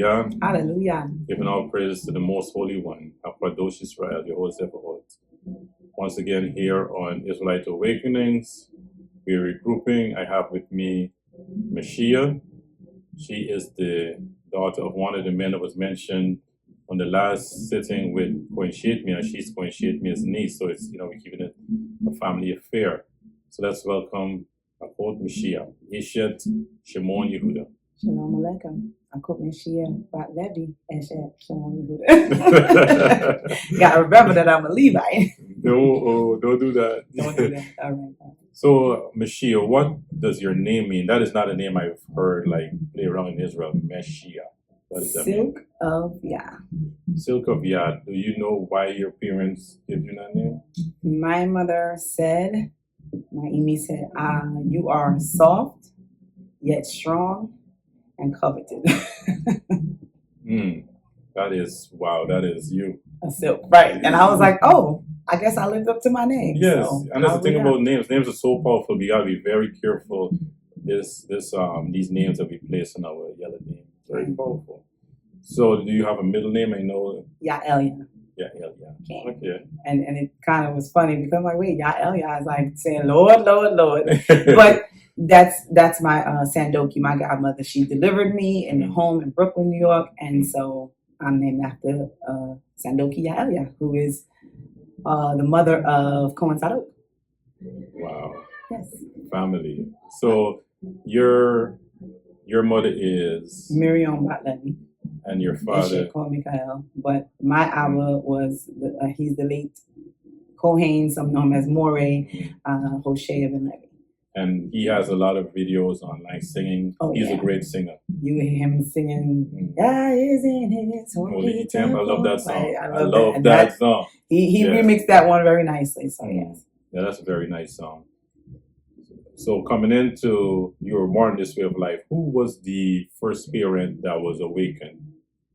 Hallelujah. Hallelujah. Giving all praise to the Most Holy One, Laywi-Yisrael, Yehovah. Once again, here on Israelite Awakenings, we're regrouping. I have with me Meshiyah. She is the daughter of one of the men that was mentioned on the last sitting with Kohen Shitmi, and she's Kohen Shitmi's niece. So it's, we're keeping it a family affair. So let's welcome Akot Meshiyah, Yeshet Shimon Yehuda. Shalom Aleichem. Akot Meshiyah, Bat Levi, Eshet Shimon Yehuda. Gotta remember that I'm a Levite. No, don't do that. Don't do that. All right. So, Meshiyah, what does your name mean? That is not a name I've heard play around in Israel. Meshiyah. What does that mean? Silk of Yah. Silk of Yah. Do you know why your parents gave you that name? My mother said, my Imi said, you are soft, yet strong, and coveted. That is, wow, that is you. A silk, right. And I was like, oh, I guess I lived up to my name. Yes, so, and that's the thing about names. Names are so powerful. We gotta be very careful. These names that we place in our yellow name, very powerful. So, do you have a middle name? I know. Ya'elia. Yeah. Okay. And it kind of was funny because I'm like, wait, Ya'elia is like saying Lord. But that's my Sandoki, my godmother. She delivered me in a home in Brooklyn, New York, and so I'm named after Sandoki Ya'elia, who is the mother of Kohen Sadok. Wow. Yes. Family. So your mother is Miriam Bat Levi. And your father? Kohen Mikael. But my Abba was, he's the late Kohen, some know him as Moreh, Hoshea ben Levi. And he has a lot of videos online singing. Oh, He's a great singer. You hear him singing, God is in his holy temple. I love that song. I love that song. He remixed that one very nicely, so yes. Yeah, that's a very nice song. So coming into, you were born this way of life, who was the first parent that was awakened?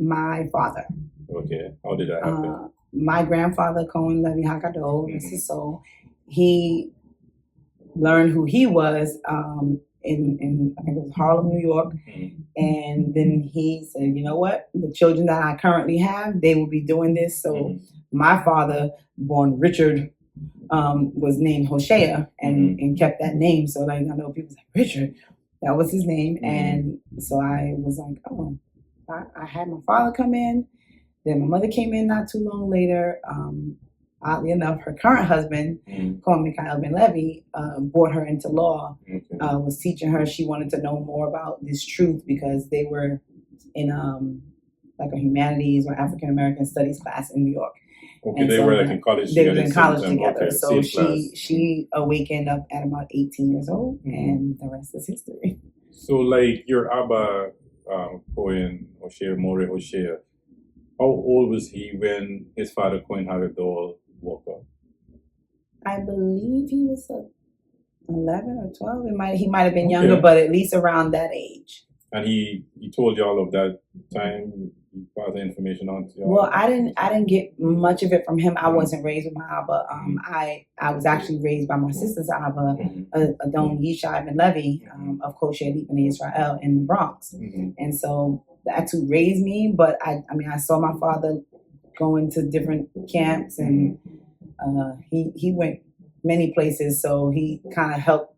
My father. Okay, how did that happen? My grandfather, Kohen Levi Hakadol, so he learned who he was in I think it was Harlem, New York. And then he said, you know what? The children that I currently have, they will be doing this. So my father, born Richard, was named Hoshea and kept that name. So like I know people say, Richard, that was his name. And so I was like, oh, I had my father come in. Then my mother came in not too long later. Oddly enough, her current husband, Kohen Mikael ben Levi, brought her into law, was teaching her. She wanted to know more about this truth because they were in like a humanities or African American studies class in New York. Okay, and they were like in college together. They were in college together. Okay, so she awakened up at about 18 years old, and the rest is history. So like your Abba, Kohen Moreh Hoshea, how old was he when his father Kohen Hagadol woke up? I believe he was 11 or 12. He might have been younger, but at least around that age. And he told you all of that time. He passed the information on to you. Well, I didn't get much of it from him. I wasn't raised with my Abba. I was actually raised by my sister's Abba, Adon Yishai ben Levi of Kosher Laywi-Yisrael in the Bronx, and so that's who raised me. But I saw my father going to different camps, and he went many places. So he kind of helped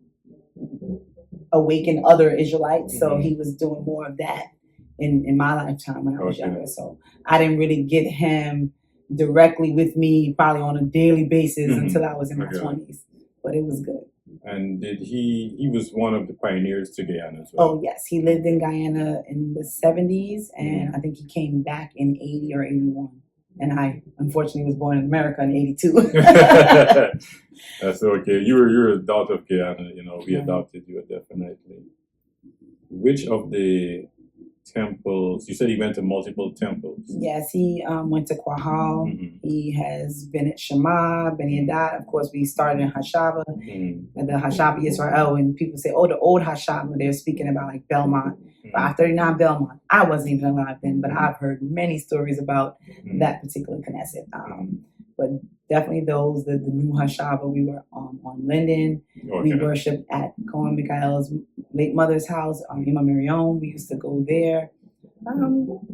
awaken other Israelites. So he was doing more of that in my lifetime when I was younger. So I didn't really get him directly with me probably on a daily basis until I was in my 20s. But it was good. And did he was one of the pioneers to Guyana as well? Oh, yes. He lived in Guyana in the 70s, and I think he came back in 80 or 81. And I, unfortunately, was born in America in 82. That's okay. You're a daughter of Guyana. We adopted you, definitely. Which of the temples, you said he went to multiple temples? Yes, he went to Quahal. He has been at Shema, Ben Yadad. Of course, we started in Hashaba, at the Laywi-Yisrael. And people say, oh, the old Hashaba, they're speaking about like Belmont. 539 Belmont. I wasn't even alive then, but I've heard many stories about that particular Knesset. But definitely those, the new Hashaba, we were on Linden. We worshiped at Kohen Mikael's late mother's house, Ima Miriam. We used to go there.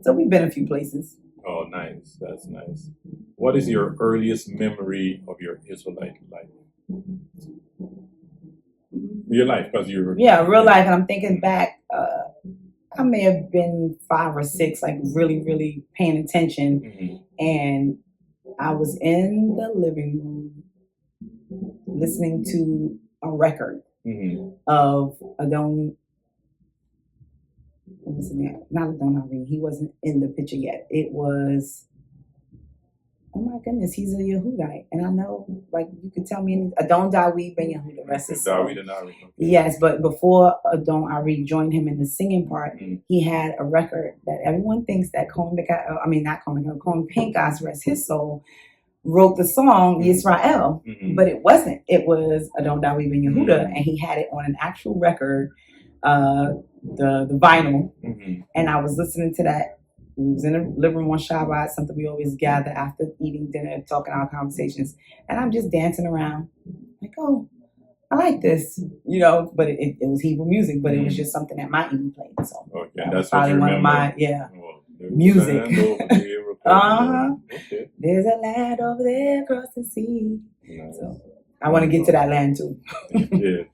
So we've been a few places. Oh, nice. That's nice. What is your earliest memory of your Israelite life? Your life, because you're Yeah, real life. And I'm thinking back, I may have been 5 or 6, like really, really paying attention. Mhm. And I was in the living room listening to a record Mhm. of Adon. What was his name? Not Adon Ari. He wasn't in the picture yet. It was. Oh my goodness, he's a Yehudite, and I know, like you could tell me, Adon Dawid Ben Yehuda, rest his soul. David and Ari. Okay. Yes, but before Adon Ari joined him in the singing part, Mhm. he had a record that everyone thinks that Cohen Pincus, rest his soul, wrote the song Yisrael, Mhm. but it wasn't. It was Adon Dawid Ben Yehuda, Mhm. and he had it on an actual record, the vinyl, Mhm. and I was listening to that. We was in the living room on Shabbat, something we always gather after eating dinner, talking our conversations, and I'm just dancing around, like, oh, I like this, but it was Hebrew music, but it was just something that my Eden played. So Okay, that was that's what probably you one of remember. my Oh, music. land over there, Uh-huh. Okay. There's a land over there across the sea. Nice. So I want to get to that land too. Yeah.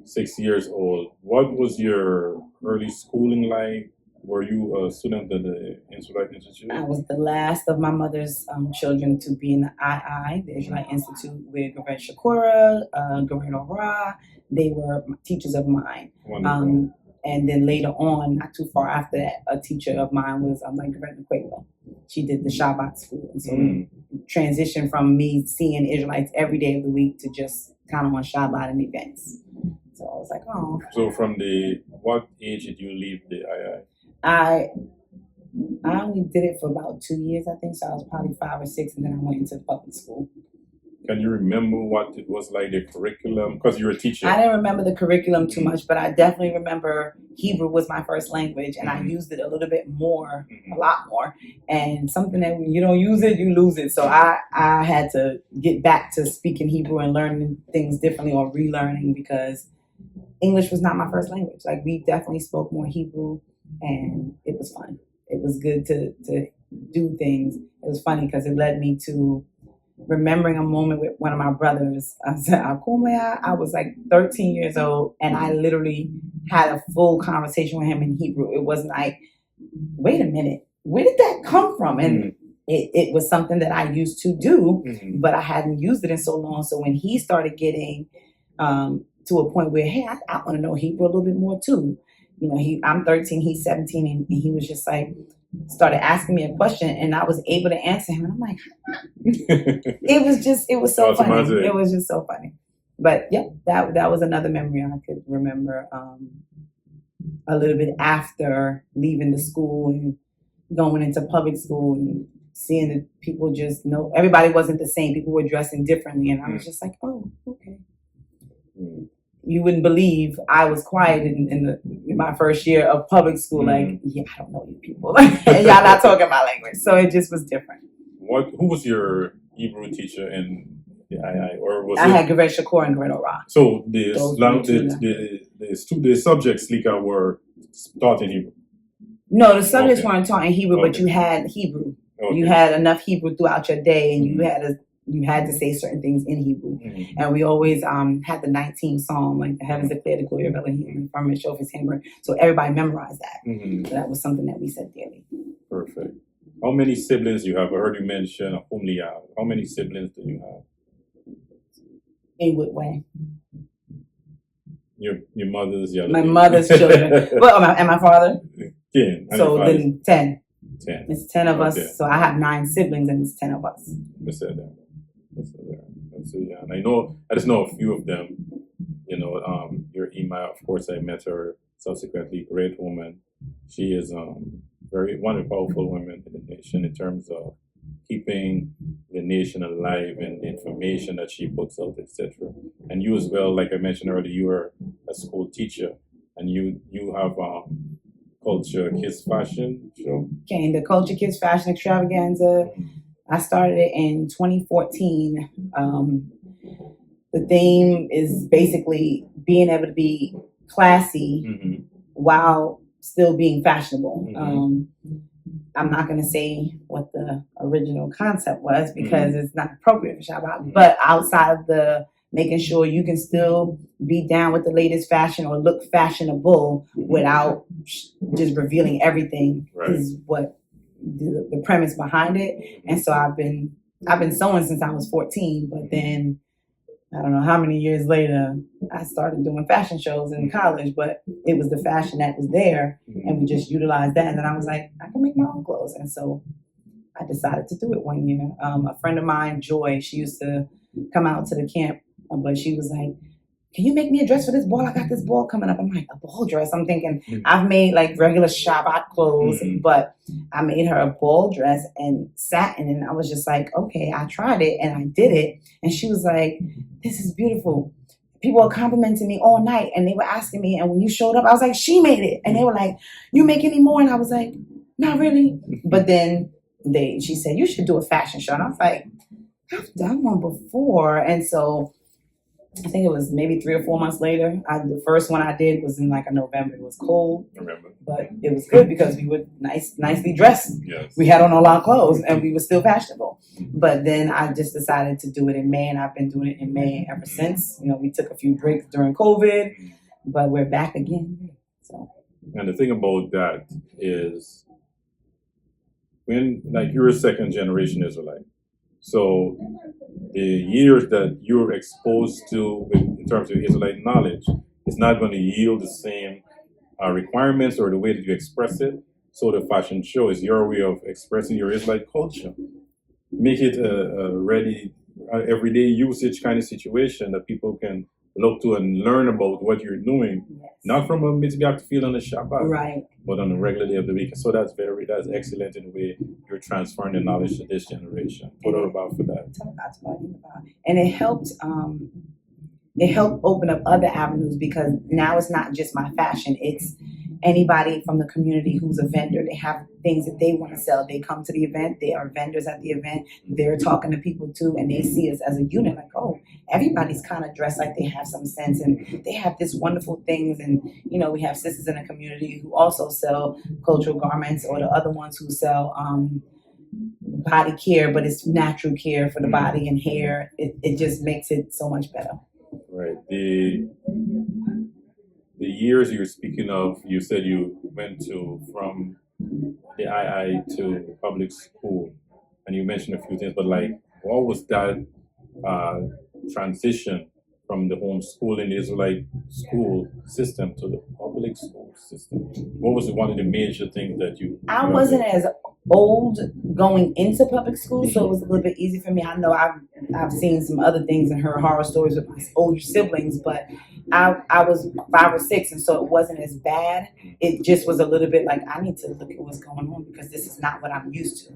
6 years old. What was your early schooling like? Were you a student at the Israelite Institute? I was the last of my mother's children to be in the II, the Israelite Institute, with Gavin Shakura, Garin Ora. They were teachers of mine. Wonderful. And then later on, not too far after that, a teacher of mine was like Garin Quavo. She did the Shabbat school. And so we transitioned from me seeing Israelites every day of the week to just kind of on Shabbat and events. So I was like, oh. So from what age did you leave the II? I only did it for about 2 years, I think. So I was probably 5 or 6, and then I went into public school. Can you remember what it was like, the curriculum? Because you're a teacher. I didn't remember the curriculum too much, but I definitely remember Hebrew was my first language, and I used it a little bit more, a lot more. And something that when you don't use it, you lose it. So I had to get back to speaking Hebrew and learning things differently or relearning, because English was not my first language. Like, we definitely spoke more Hebrew, and it was fun. It was good to do things. It was funny because it led me to remembering a moment with one of my brothers. I was like 13 years old, and I literally had a full conversation with him in Hebrew. It wasn't like, wait a minute, where did that come from? And it was something that I used to do, but I hadn't used it in so long. So when he started getting to a point where, hey, I want to know Hebrew a little bit more too. I'm 13, he's 17, and he was just like, started asking me a question, and I was able to answer him. And I'm like, it was so funny. It was just so funny. But yeah, that was another memory I could remember a little bit after leaving the school and going into public school and seeing that people just know everybody wasn't the same. People were dressing differently, and I was just like, oh, okay. You wouldn't believe I was quiet in my first year of public school. Like, yeah, I don't know you people, and y'all not talking my language, so it just was different. Who was your Hebrew teacher in the II, or was I had Gavin Shakur and Garin Ora. So the subjects, Lika, were taught in Hebrew. No, the subjects weren't taught in Hebrew, but you had Hebrew. Okay. You had enough Hebrew throughout your day, and you had to say certain things in Hebrew. And we always had the 19th Psalm, like the heavens declare the glory of Elohim, and the firmament show of his hammer. So everybody memorized that. So that was something that we said daily. Perfect. How many siblings do you have? I heard you mention Humliya. How many siblings do you have? In what way? Your mother's the other. My mother's children. Well, and my father. 10. So then 10. 10. It's 10 of us. So I have 9 siblings, and it's 10 of us. So yeah, and I just know a few of them. Your Ima, of course, I met her subsequently. Great woman. She is one of the powerful women in the nation in terms of keeping the nation alive and the information that she puts out, etc. And you as well, like I mentioned earlier, you are a school teacher, and you have Culture Kids Fashion show. Okay, the Culture Kids Fashion Extravaganza. I started it in 2014. The theme is basically being able to be classy while still being fashionable. Mhm. I'm not going to say what the original concept was because it's not appropriate for Shabbat, but outside of the making sure you can still be down with the latest fashion or look fashionable without just revealing everything is what the premise behind it. And so I've been sewing since I was 14, but then I don't know how many years later I started doing fashion shows in college, but it was the fashion that was there and we just utilized that. And then I was like, I can make my own clothes. And so I decided to do it one year. A friend of mine, Joy, she used to come out to the camp, but she was like, can you make me a dress for this ball? I got this ball coming up. I'm like, a ball dress? I'm thinking, I've made like regular Shabbat clothes, but I made her a ball dress and satin. And I was just like, okay, I tried it and I did it. And she was like, this is beautiful. People were complimenting me all night and they were asking me. And when you showed up, I was like, she made it. And they were like, you make any more? And I was like, not really. But then she said, you should do a fashion show. And I was like, I've done one before. And so I think it was maybe 3 or 4 months later. The first one I did was in like a November. It was cold, but it was good because we were nicely dressed. Yes. We had on all our clothes and we were still fashionable. But then I just decided to do it in May, and I've been doing it in May ever since. You know, we took a few breaks during COVID, but we're back again. So. And the thing about that is, when like you're a second generation Israelite, so the years that you're exposed to in terms of Israelite knowledge is not going to yield the same requirements or the way that you express it. So the fashion show is your way of expressing your Israelite culture. Make it a ready, everyday usage kind of situation that people can look to and learn about what you're doing, not from a mitzvah to feel on the Shabbat, right, but on a regular day of the week. So that's excellent in the way you're transferring the knowledge to this generation. What about for that? And it helped. It helped open up other avenues because now it's not just my fashion. It's anybody from the community who's a vendor. They have things that they want to sell. They come to the event. They are vendors at the event. They're talking to people too, and they see us as a unit. Like, oh, everybody's kind of dressed like they have some sense, and they have this wonderful things. And you know, we have sisters in the community who also sell cultural garments, or the other ones who sell body care, but it's natural care for the body and hair. It just makes it so much better. Right. The years you're speaking of, you said you went from the II to public school, and you mentioned a few things, but like, what was that transition from the homeschooling Israelite school system to the public school system? What was one of the major things that you? I wasn't as old going into public school, so it was a little bit easy for me. I know I've seen some other things and heard horror stories with my older siblings, but I was 5 or 6, and so it wasn't as bad. It just was a little bit like, I need to look at what's going on because this is not what I'm used to.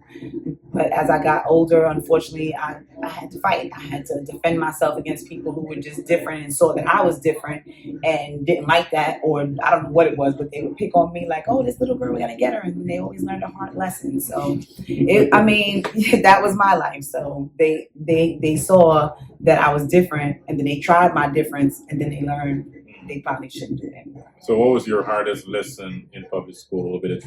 But as I got older, unfortunately, I had to fight. I had to defend myself against people who were just different and saw that I was different and didn't like that, or I don't know what it was, but they would pick on me like, oh, this little girl, we're going to get her. And they always learned a hard lesson. So, that was my life. So they saw that I was different, and then they tried my difference, and then they learned they probably shouldn't do that. So what was your hardest lesson in public school, a little bit of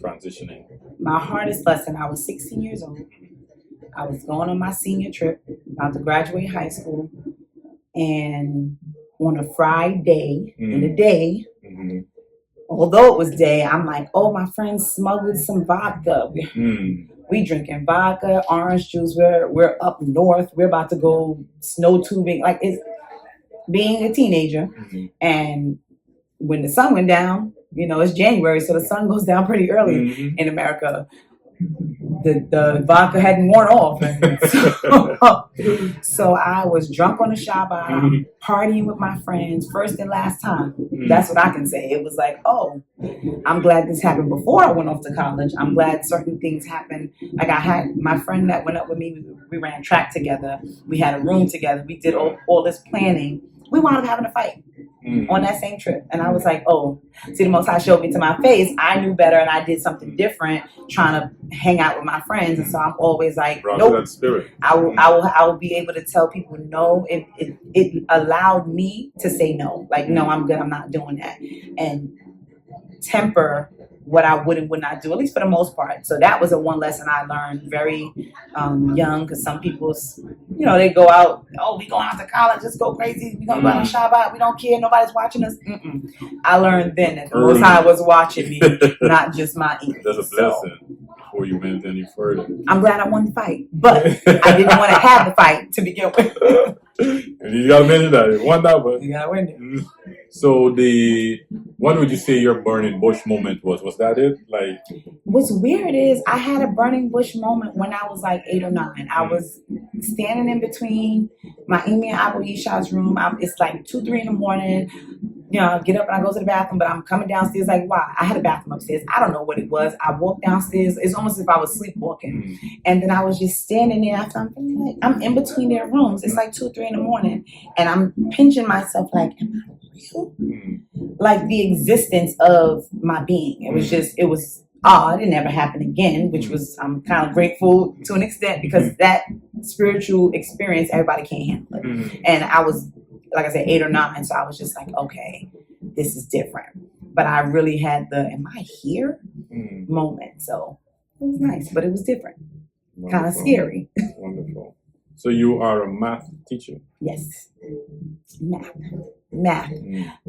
transitioning? My hardest lesson, I was 16 years old. I was going on my senior trip, about to graduate high school, and on a Friday, in the day, although it was day, I'm like, oh, my friends smuggled some vodka. We drinking vodka, orange juice. We're up north. We're about to go snow tubing. Like, it's being a teenager. And when the sun went down, you know, it's January, so the sun goes down pretty early in America. The vodka hadn't worn off. So I was drunk on the Shabbat, partying with my friends, first and last time. That's what I can say. It was like, oh, I'm glad this happened before I went off to college. I'm glad certain things happened. Like, I had my friend that went up with me, we ran track together. We had a room together. We did all this planning. We wound up having a fight on that same trip. And I was like, oh, see, the Most High showed me to my face. I knew better and I did something different, trying to hang out with my friends. And so I'm always like, nope. That spirit. I will be able to tell people no. It allowed me to say no. Like, no, I'm good. I'm not doing that. And temper what I would and would not do, at least for the most part. So that was a one lesson I learned very young, because some people's, they go out, oh, we going out to college, let's go crazy, we gonna go out on Shabbat, we don't care, nobody's watching us. I learned then that the Most High was watching me, not just my ears. That's a blessing. Before you went any further, I'm glad I won the fight, but I didn't want to have the fight to begin with. You gotta mention that. You won that, but you gotta win it. So what would you say your burning bush moment was? Was that it? Like, what's weird is I had a burning bush moment when I was like 8 or 9. I was standing in between my Amy and Laywi-Yisrael's room. It's like 2, 3 in the morning. I get up and I go to the bathroom, but I'm coming downstairs like, why? I had a bathroom upstairs. I don't know what it was. I walked downstairs. It's almost as if I was sleepwalking. And then I was just standing there after I'm in between their rooms. It's like 2, 3 in the morning. And I'm pinching myself like, am I real? Like the existence of my being. It was odd. It never happened again, which was, I'm kind of grateful to an extent, because that spiritual experience, everybody can't handle it. And I was, like I said, 8 or 9. So I was just like, okay, this is different. But I really had the, am I here moment. So it was nice, but it was different. Kind of scary. Wonderful. So you are a math teacher? Yes. Math.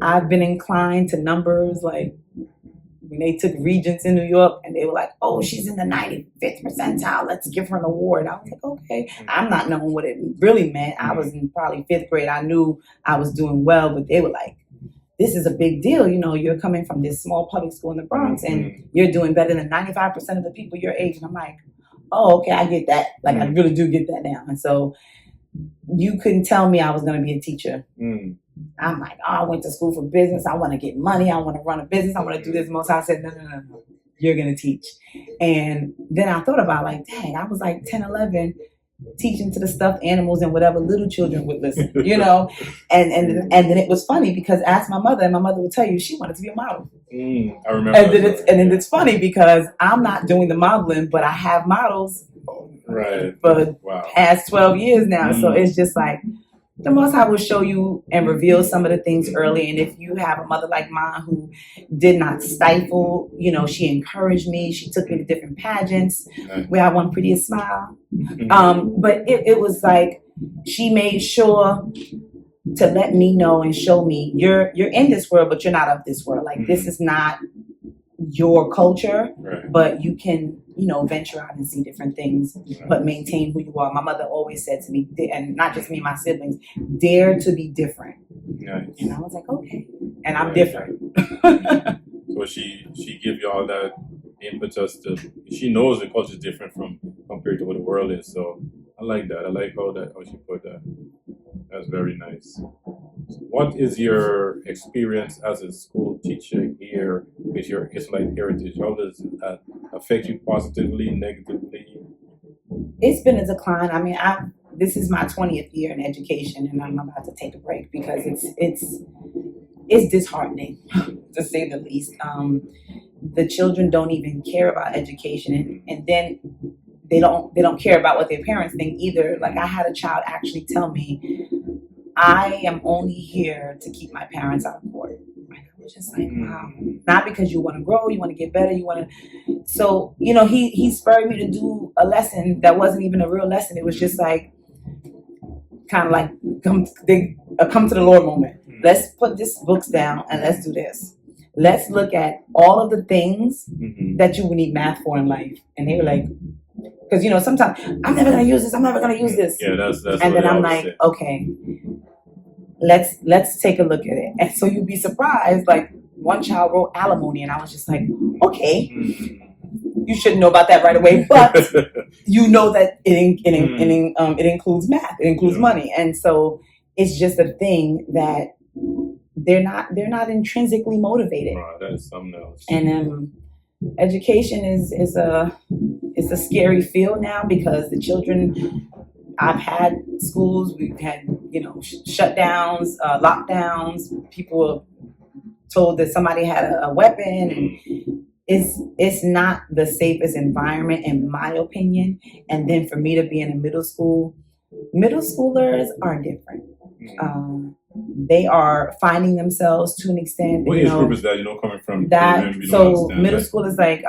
I've been inclined to numbers, like when they took Regents in New York and they were like, oh, she's in the 95th percentile, let's give her an award. I was like, okay. I'm not knowing what it really meant. I was in probably 5th grade. I knew I was doing well, but they were like, this is a big deal. You're coming from this small public school in the Bronx and you're doing better than 95% of the people your age. And I'm like, oh, okay, I get that. Like, I really do get that now. And so you couldn't tell me I was going to be a teacher. I'm like, oh, I went to school for business. I want to get money. I want to run a business. I want to do this. Most I said, no. You're going to teach. And then I thought about like, dang, I was like 10, 11, teaching to the stuffed animals and whatever little children would listen, And then it was funny because I asked my mother, and my mother would tell you she wanted to be a model. I remember. And then it's funny because I'm not doing the modeling, but I have models for the past 12 years now. So it's just like, the Most High will show you and reveal some of the things early. And if you have a mother like mine who did not stifle, she encouraged me. She took me to different pageants where I won Prettiest Smile. But it was like she made sure to let me know and show me you're in this world, but you're not of this world. Like this is not your culture, but you can, venture out and see different things, but maintain who you are. My mother always said to me, and not just me, my siblings, dare to be different. Nice. And I was like, okay. And I'm different. So she give you all that impetus she knows the culture is different compared to what the world is. So I like that. I like how she put that. That's very nice. What is your experience as a school teacher here with your Israelite heritage? How does that affect you positively, negatively? It's been a decline. I mean, this is my 20th year in education, and I'm about to take a break because it's disheartening, to say the least. The children don't even care about education, and then they don't care about what their parents think either. Like I had a child actually tell me, I am only here to keep my parents out of court. I was just like, wow. Not because you want to grow, you want to get better, you want to. So, he spurred me to do a lesson that wasn't even a real lesson. It was just like, kind of like come to the Lord moment. Let's put these books down and let's do this. Let's look at all of the things that you would need math for in life. And they were like, because, sometimes I'm never going to use this. I'm never going to use this. Yeah, that's and then I'm like, okay, let's take a look at it. And so you'd be surprised. Like one child wrote alimony, and I was just like, okay, you shouldn't know about that right away, but you know that it includes math, it includes money, and so it's just a thing that they're not intrinsically motivated. Wow, that is something else. And education is a scary field now because the children. I've had schools, we've had, shutdowns, lockdowns. People are told that somebody had a weapon, and it's not the safest environment in my opinion. And then for me to be in a middle schoolers are different. they are finding themselves to an extent. What you age know, group is that? Coming from that children, we don't so understand middle that. school is like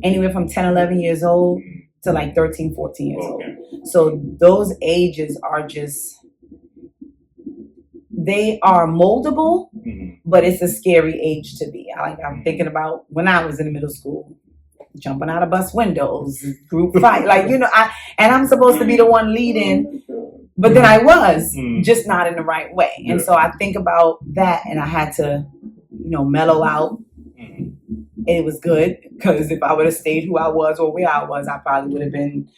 anywhere from 10, 11 years old to like 13, 14 years Okay. old. So those ages are just, they are moldable, but it's a scary age to be. I'm thinking about when I was in middle school, jumping out of bus windows, group fight, and I'm supposed to be the one leading, but then I was just not in the right way. And so I think about that, and I had to, mellow out. It was good, because if I would have stayed who I was or where I was, I probably would have been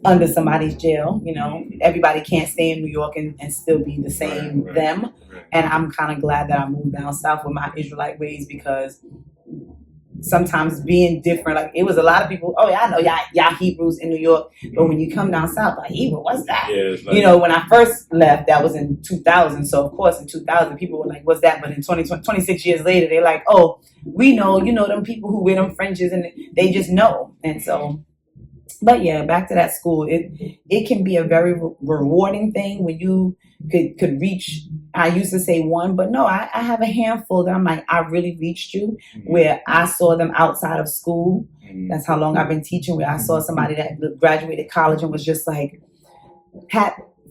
under somebody's jail. Everybody can't stay in New York and still be the same them. And I'm kind of glad that I moved down south with my Israelite ways, because sometimes being different, like, it was a lot of people, oh yeah, I know y'all Hebrews in New York, but when you come down south, like, Hebrew, what's that? When I first left, that was in 2000. So of course in 2000 people were like, what's that? But in 26 years later, they're like, oh, we know, them people who wear them fringes, and they just know. And so, but yeah, back to that school, it can be a very rewarding thing when you could reach. I used to say one, but no, I have a handful that I'm like, I really reached you, where I saw them outside of school. That's how long I've been teaching, where I saw somebody that graduated college and was just like,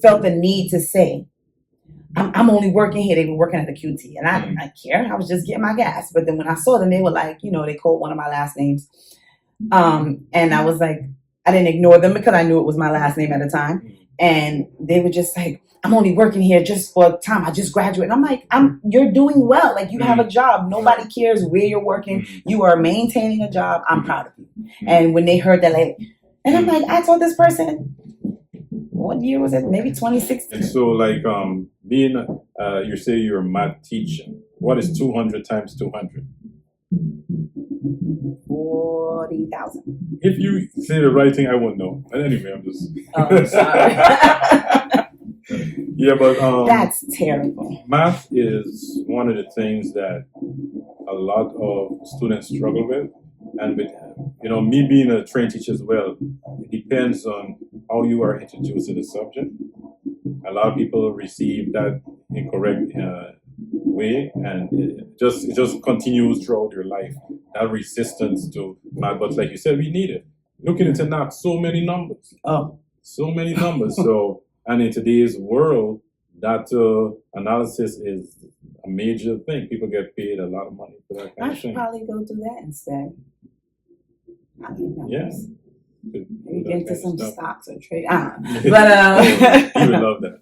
felt the need to say, I'm only working here. They were working at the QT, and I didn't care. I was just getting my gas. But then when I saw them, they were like, they called one of my last names. And I was like, I didn't ignore them because I knew it was my last name at the time. And they were just like, I'm only working here just for time. I just graduated. And I'm like, you're doing well. Like, you have a job. Nobody cares where you're working. You are maintaining a job. I'm proud of you. And when they heard that, like, and I'm like, I told this person, what year was it? Maybe 2016. And so, like, being, you say you're a math teacher. What is 200 times 200? 40,000. If you say the right thing, I won't know. But anyway, I'm just. Oh, sorry. Yeah, but that's terrible. Math is one of the things that a lot of students struggle with, and with me being a trained teacher as well, it depends on how you are introduced to the subject. A lot of people receive that incorrect way, and it just continues throughout your life. That resistance to math, but like you said, we need it. Looking into math, so many numbers. So many numbers. So, and in today's world, that analysis is a major thing. People get paid a lot of money for that kind I of should thing. probably go do that instead. Yeah. Maybe get into some stocks or trade. But you would love that.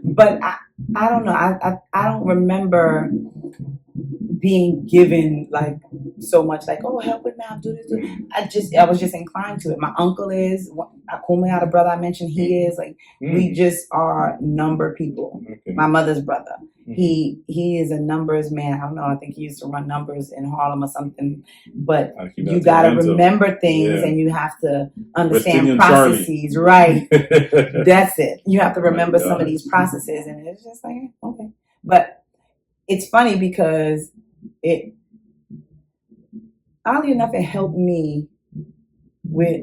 But I don't know. I don't remember being given like so much, like, oh, help with math, do this. I was just inclined to it. My uncle is, Akumayata brother I mentioned, he is like, we just are number people. Okay. My mother's brother, he is a numbers man. I don't know. I think he used to run numbers in Harlem or something. But you got to remember things, and you have to understand processes. Right. That's it. You have to remember some of these processes, and it's just like, okay. But it's funny because oddly enough, it helped me with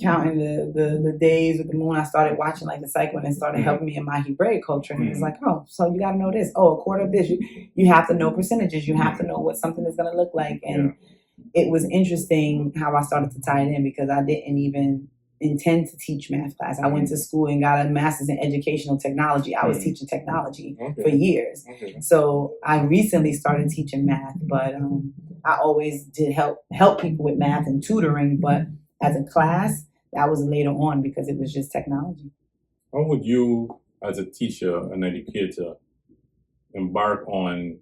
counting the days with the moon. I started watching like the cycle, and it started helping me in my Hebraic culture. And it's like, oh, so you got to know this. Oh, a quarter of this. You have to know percentages. You have to know what something is going to look like. And it was interesting how I started to tie it in, because I didn't even intend to teach math class. I went to school and got a master's in educational technology. I was teaching technology for years. So I recently started teaching math, but I always did help people with math and tutoring. But as a class, that was later on, because it was just technology. How would you, as a teacher, an educator, embark on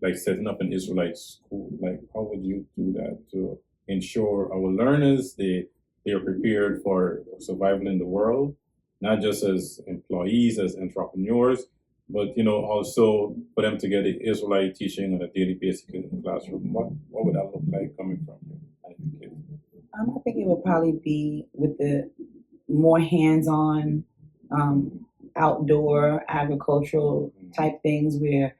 like setting up an Israelite school? Like, how would you do that to ensure our learners, they are prepared for survival in the world, not just as employees, as entrepreneurs, but also for them to get the Israelite teaching on a daily basis in the classroom? What would that look like coming from you? I think it would probably be with the more hands-on, outdoor agricultural type things, where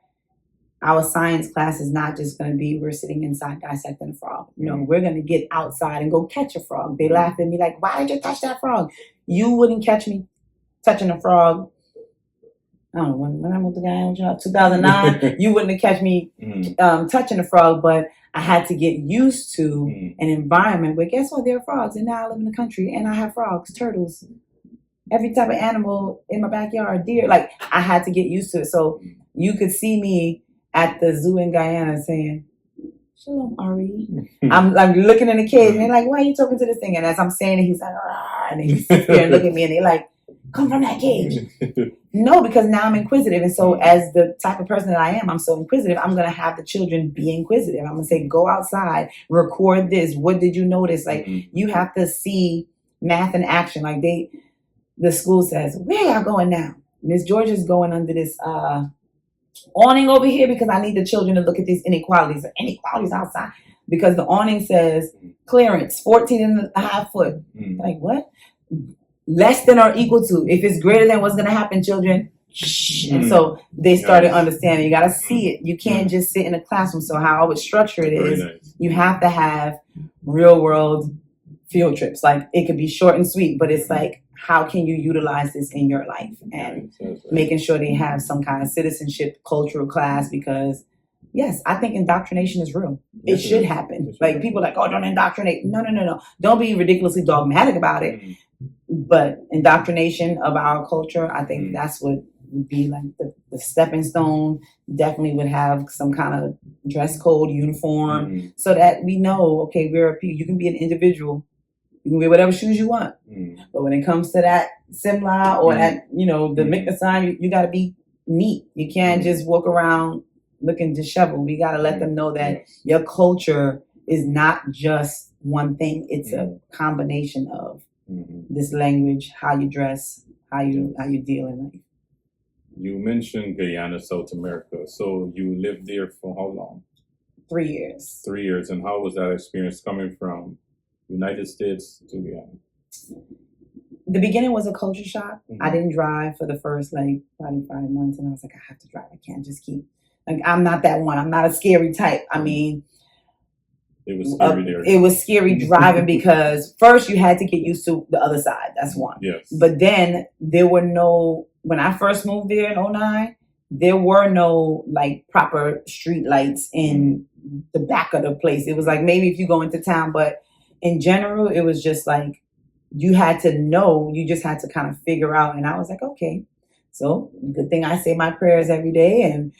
our science class is not just going to be we're sitting inside dissecting a frog. We're going to get outside and go catch a frog. They laughed at me like, why did you touch that frog? You wouldn't catch me touching a frog I don't know when I moved to Guyana, 2009. You wouldn't have catch me touching a frog, but I had to get used to an environment where guess what? There are frogs, and now I live in the country, and I have frogs, turtles, every type of animal in my backyard, deer. Like I had to get used to it. So you could see me at the zoo in Guyana saying, "Shalom, Ari." I'm like looking in the cage, and they're like, "Why are you talking to this thing?" And as I'm saying it, he's like, "Rah," and he sits there and look at me, and they're like, "Come from that cage." No, because now I'm inquisitive. And so as the type of person that I am, I'm so inquisitive, I'm going to have the children be inquisitive. I'm going to say, go outside, record this. What did you notice? Like you have to see math in action. Like the school says, where y'all going now? Miss Georgia's going under this awning over here because I need the children to look at these inequalities. Inequalities outside. Because the awning says clearance, 14.5 foot. Like what? Less than or equal to. If it's greater than what's going to happen, children. Shh. And so they started understanding. You got to see it. You can't just sit in a classroom. So how I would structure it is you have to have real world field trips. Like it could be short and sweet, but it's like, how can you utilize this in your life? And making sure they have some kind of citizenship, cultural class, because yes, I think indoctrination is real. It should happen. Like people are like, oh, don't indoctrinate. No. Don't be ridiculously dogmatic about it. But indoctrination of our culture, I think that's what would be like the stepping stone. Definitely would have some kind of dress code, uniform, so that we know, okay, we're a people. You can be an individual. You can wear whatever shoes you want. But when it comes to that simla or that, the mikvah sign, you got to be neat. You can't just walk around looking disheveled. We got to let them know that your culture is not just one thing. It's a combination of this language, how you dress, how you deal in life. You mentioned Guyana, South America. So you lived there for how long? 3 years. 3 years. And how was that experience coming from United States to Guyana? The beginning was a culture shock. I didn't drive for the first probably 5 months, and I was like, I have to drive. I can't just keep I'm not that one. I'm not a scary type. I mean, it was scary there. It was scary driving because first you had to get used to the other side. That's one. Yes. But then there were when I first moved there in 2009, there were no proper street lights in the back of the place. It was like maybe if you go into town, but in general, it was just like you had to know, you just had to kind of figure out. And I was like, okay. So good thing I say my prayers every day and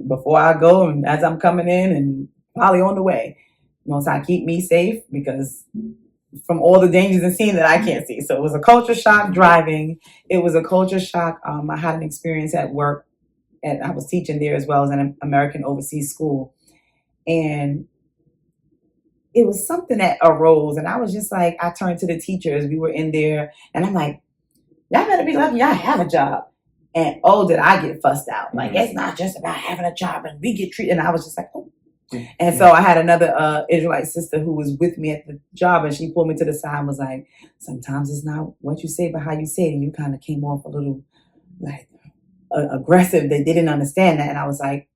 before I go and as I'm coming in and probably on the way. Most I keep me safe because from all the dangers and scenes that I can't see. So it was a culture shock driving. It was a culture shock. I had an experience at work and I was teaching there as well as an American overseas school. And it was something that arose. And I was just like, I turned to the teachers. We were in there and I'm like, y'all better be lucky y'all have a job. And did I get fussed out? Like, it's not just about having a job and we get treated. And I was just like, oh. And so I had another Israelite sister who was with me at the job, and she pulled me to the side and was like, sometimes it's not what you say, but how you say it. And you kind of came off a little aggressive. They didn't understand that. And I was like,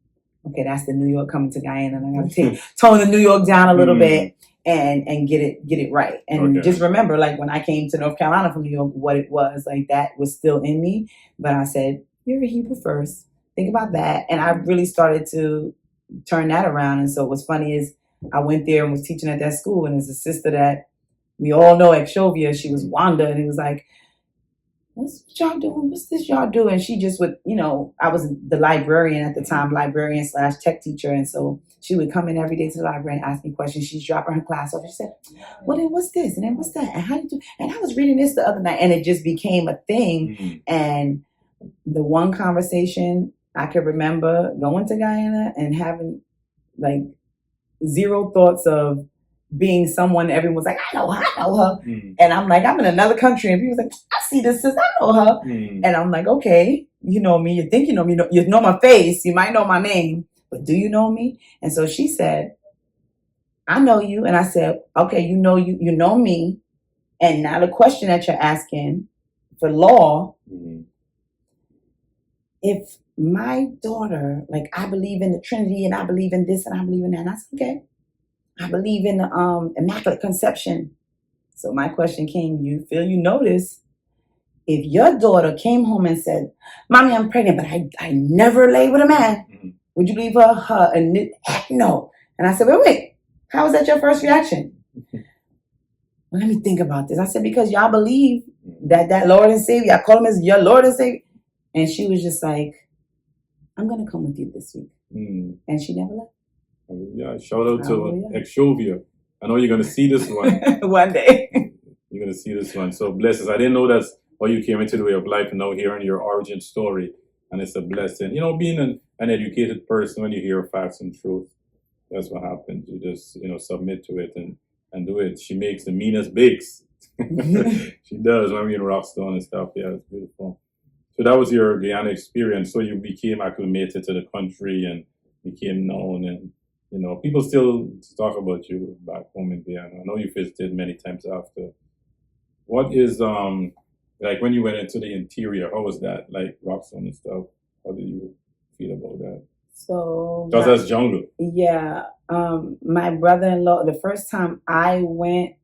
okay, that's the New York coming to Guyana. And I got to tone the New York down a little bit and get it right. And just remember, when I came to North Carolina from New York, what it was, that was still in me. But I said, you're a Hebrew first. Think about that. And I really started to turn that around. And so what's funny is I went there and was teaching at that school, and there's a sister that we all know at Shovia. She was Wanda, and it was like, what's y'all doing? What's this y'all doing? And she just would, I was the librarian at the time, librarian/tech teacher. And so she would come in every day to the library and ask me questions. She's dropping her class off. She said, well, then what's this? And then what's that? And how you do? And I was reading this the other night, and it just became a thing. And the one conversation I can remember going to Guyana and having zero thoughts of being someone everyone's like, I know her. And I'm like, I'm in another country. And people's like, I see this sis, I know her. And I'm like, okay, you know me. You think you know me. You know my face. You might know my name. But do you know me? And so she said, I know you. And I said, okay, you know me. And now the question that you're asking for law, if my daughter, I believe in the Trinity and I believe in this and I believe in that. And I said, okay. I believe in the Immaculate Conception. So my question came, you feel you know this. if your daughter came home and said, Mommy, I'm pregnant, but I never lay with a man, would you leave her? Heck no. And I said, wait, how was that your first reaction? Well, let me think about this. I said, because y'all believe that Lord and Savior, I call him as your Lord and Savior. And she was just like, I'm going to come with you this week. And she never left. Yeah, shout out to Exovia. I know you're going to see this one. One day. You're going to see this one. So bless us. I didn't know that's how you came into the way of life, and now hearing your origin story. And it's a blessing. You know, being an educated person, when you hear facts and truth, that's what happens. You just, submit to it and do it. She makes the meanest bakes. She does when we're in Rockstone and stuff. Yeah, it's beautiful. So that was your Guyana experience. So you became acclimated to the country and became known, and people still talk about you back home in Guyana. I know you visited many times after. What is like when you went into the interior? How was that? Like Rockstone and stuff. How did you feel about that? So because that's jungle. Yeah, my brother-in-law. The first time I went,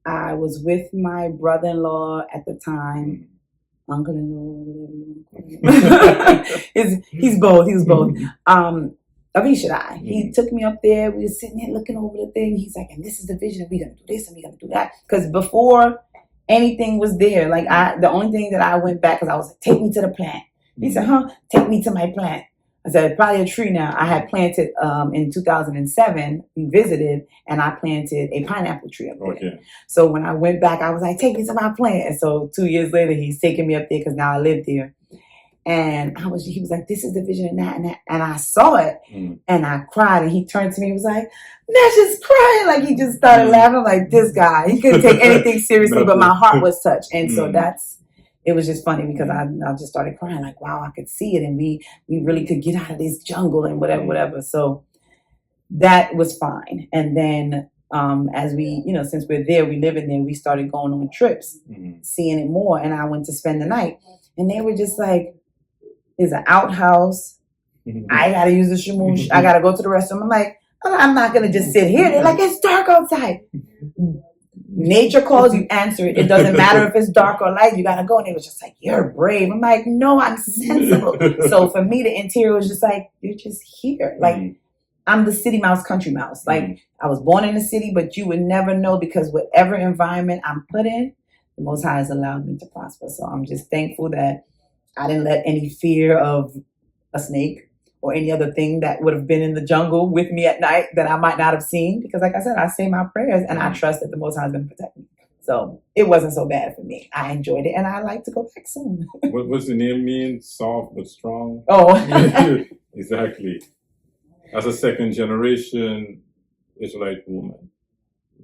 I was with my brother-in-law at the time. Uncle-in-law, he's both. He was both. Avishai. He took me up there. We were sitting there looking over the thing. He's like, and this is the vision. We're gonna do this and we're gonna do that. Because before anything was there, like the only thing that I went back because I was like, take me to the plant. He said, take me to my plant. I said, probably a tree now. I had planted in 2007. We visited, and I planted a pineapple tree up there. Okay. So when I went back, I was like, take me to my plant. And so 2 years later, he's taking me up there because now I live there. And he was like, this is the vision and that and that. And I saw it, and I cried. And he turned to me and was like, Meshiyah's crying. Like, he just started laughing. I'm like, this guy, he couldn't take anything seriously, but my heart was touched. And so it was just funny because I just started crying, like, wow, I could see it. And we really could get out of this jungle and whatever. So that was fine. And then as we, since we're there, we live in there, we started going on trips, seeing it more. And I went to spend the night. And they were just like, there's an outhouse. I got to use the shamush. I got to go to the restroom. I'm like, I'm not going to just sit here. They're like, it's dark outside. Nature calls, you answer it. It doesn't matter if it's dark or light, you gotta go. And they was just like, you're brave. I'm like, no, I'm sensible. So for me, the interior was just like, you're just here. Like, I'm the city mouse, country mouse. Like, I was born in the city, but you would never know because whatever environment I'm put in, the Most High has allowed me to prosper. So I'm just thankful that I didn't let any fear of a snake or any other thing that would have been in the jungle with me at night that I might not have seen. Because like I said, I say my prayers and I trust that the Most High is going to protect me. So it wasn't so bad for me. I enjoyed it and I like to go back soon. What's the name mean? Soft but strong? Oh. Exactly. As a second generation Israelite woman,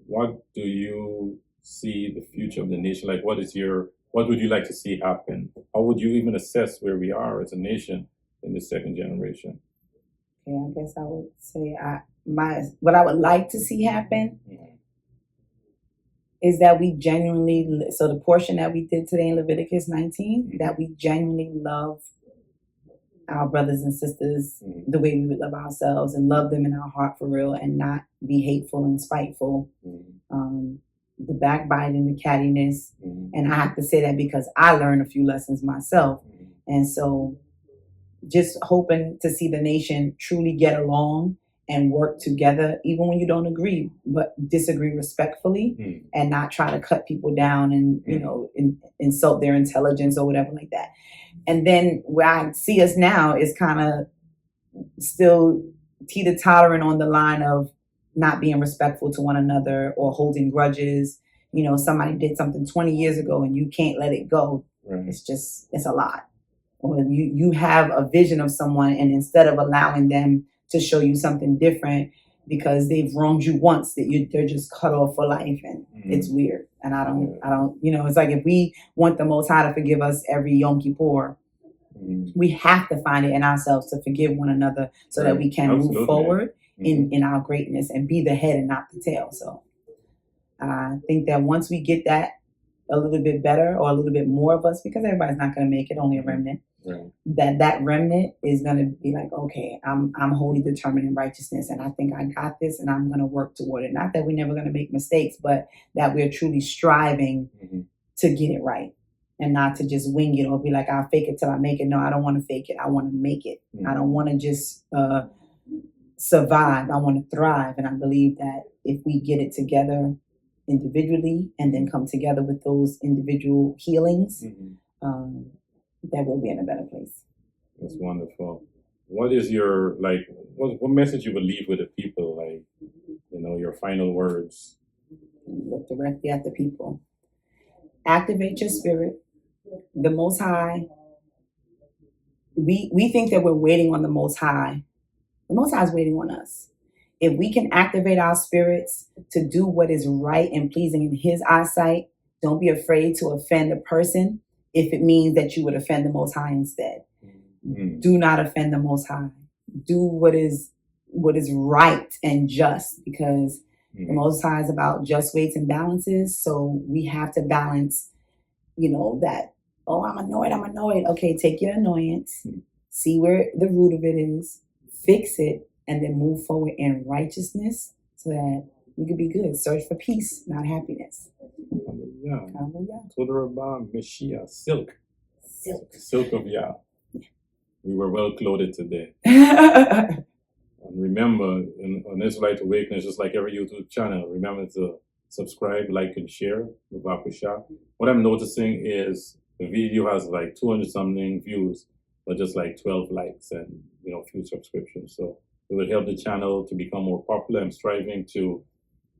what do you see the future of the nation? Like, what would you like to see happen? How would you even assess where we are as a nation in the second generation? Yeah, I guess I would say what I would like to see happen is that we genuinely, so the portion that we did today in Leviticus 19, that we genuinely love our brothers and sisters the way we would love ourselves and love them in our heart for real and not be hateful and spiteful. The backbiting, the cattiness. And I have to say that because I learned a few lessons myself. And so just hoping to see the nation truly get along and work together, even when you don't agree, but disagree respectfully and not try to cut people down and, insult their intelligence or whatever like that. And then where I see us now is kind of still teeter-tottering on the line of not being respectful to one another or holding grudges. Somebody did something 20 years ago and you can't let it go. Right. It's a lot. Or you have a vision of someone and instead of allowing them to show you something different because they've wronged you once, they're just cut off for life, and it's weird. And I don't, it's like if we want the Most High to forgive us every Yom Kippur, we have to find it in ourselves to forgive one another so that we can move forward in our greatness and be the head and not the tail. So I think that once we get that a little bit better or a little bit more of us, because everybody's not going to make it, only a remnant, that remnant is going to be like, okay, I'm wholly determined in righteousness and I think I got this and I'm going to work toward it. Not that we're never going to make mistakes, but that we're truly striving to get it right. and not to just wing it or be like, I'll fake it till I make it. No, I don't want to fake it. I want to make it. I don't want to just survive. I want to thrive. And I believe that if we get it together individually and then come together with those individual healings, that we'll be in a better place. That's wonderful. What is your, like, what message you would leave with the people? Like, you know, your final words. Look directly at the people. Activate your spirit. The Most High, we think that we're waiting on the Most High. The Most High is waiting on us. If we can activate our spirits to do what is right and pleasing in His eyesight, don't be afraid to offend a person if it means that you would offend the Most High instead. Do not offend the Most High. Do what is right and just, because the Most High is about just weights and balances. So we have to balance, you know, that, oh, I'm annoyed. Okay, take your annoyance, see where the root of it is, fix it, and then move forward in righteousness so that we could be good. Search for peace, not happiness. Hallelujah. Hallelujah. Todarabah, Meshiyah, silk of Yah. We were well clothed today. And remember, on Israelite Awakening, just like every YouTube channel, remember to subscribe, like, and share with Bakusha. What I'm noticing is the video has like 200 something views, but just like 12 likes and, you know, few subscriptions. So it will help the channel to become more popular. I'm striving to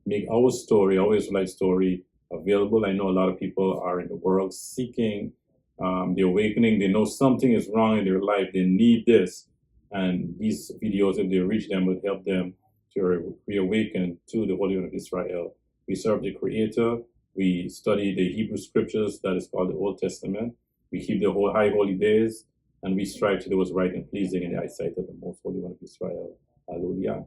make our story, our Israelite story, available. I know a lot of people are in the world seeking the awakening. They know something is wrong in their life. They need this. And these videos, if they reach them, will help them to reawaken to the Holy One of Israel. We serve the Creator. We study the Hebrew scriptures, that is called the Old Testament. We keep the whole high holy days, and we strive to do what's right and pleasing in the eyesight of the Most Holy One of Israel. Hallelujah.